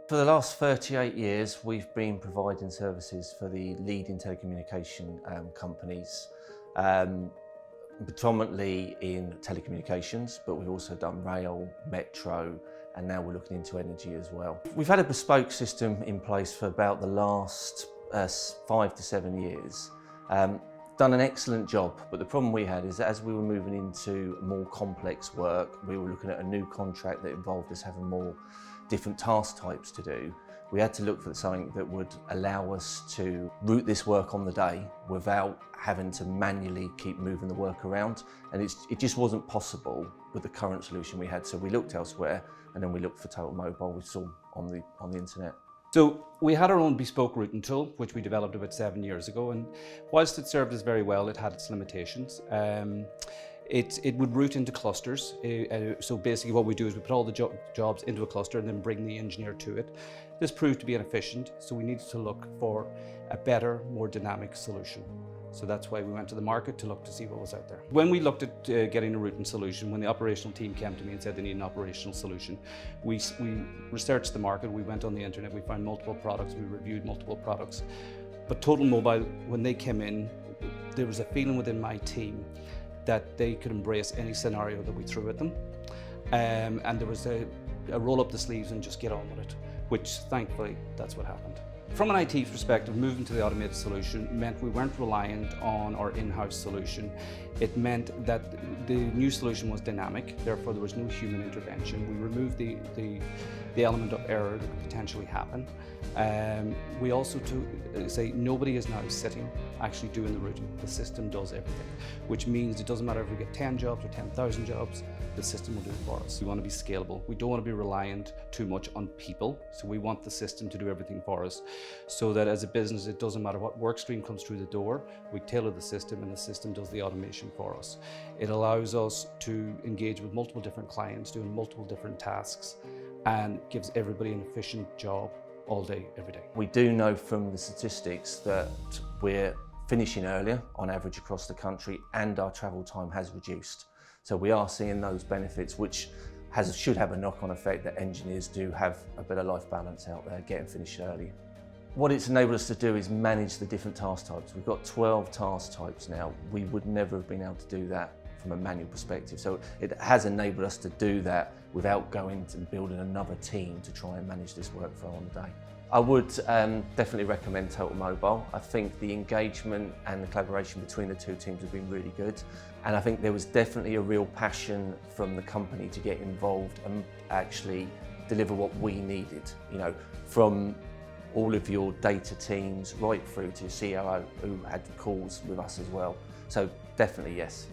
For the last 38 years, we've been providing services for the leading telecommunication companies, predominantly in telecommunications, but we've also done rail, metro, and now we're looking into energy as well. We've had a bespoke system in place for about the last 5 to 7 years. Done an excellent job, but the problem we had is that as we were moving into more complex work, we were looking at a new contract that involved us having more different task types to do. We had to look for something that would allow us to route this work on the day without having to manually keep moving the work around. And it just wasn't possible with the current solution we had. So we looked elsewhere, and then we looked for Totalmobile, we saw on the internet. So we had our own bespoke routing tool, which we developed about 7 years ago, and whilst it served us very well, it had its limitations. It would route into clusters. So basically what we do is we put all the jobs into a cluster and then bring the engineer to it. This proved to be inefficient, so we needed to look for a better, more dynamic solution. So that's why we went to the market to look to see what was out there. When we looked at getting a routing solution, when the operational team came to me and said they need an operational solution, we researched the market, we went on the internet, we found multiple products, we reviewed multiple products. But Totalmobile, when they came in, there was a feeling within my team that they could embrace any scenario that we threw at them. And there was a roll up the sleeves and just get on with it, which thankfully, that's what happened. From an IT perspective, moving to the automated solution meant we weren't reliant on our in-house solution. It meant that the new solution was dynamic, therefore there was no human intervention. We removed the element of error that could potentially happen. We also say nobody is now sitting actually doing the routing. The system does everything, which means it doesn't matter if we get 10 jobs or 10,000 jobs, the system will do it for us. We want to be scalable. We don't want to be reliant too much on people, so we want the system to do everything for us, so that as a business, it doesn't matter what work stream comes through the door, we tailor the system and the system does the automation for us. It allows us to engage with multiple different clients doing multiple different tasks and gives everybody an efficient job all day, every day. We do know from the statistics that we're finishing earlier on average across the country, and our travel time has reduced. So we are seeing those benefits, which should have a knock-on effect that engineers do have a bit of life balance out there, getting finished early. What it's enabled us to do is manage the different task types. We've got 12 task types now. We would never have been able to do that from a manual perspective. So it has enabled us to do that without going and building another team to try and manage this workflow on the day. I would definitely recommend Totalmobile. I think the engagement and the collaboration between the two teams have been really good. And I think there was definitely a real passion from the company to get involved and actually deliver what we needed. You know, from all of your data teams right through to COO who had calls with us as well. So definitely yes.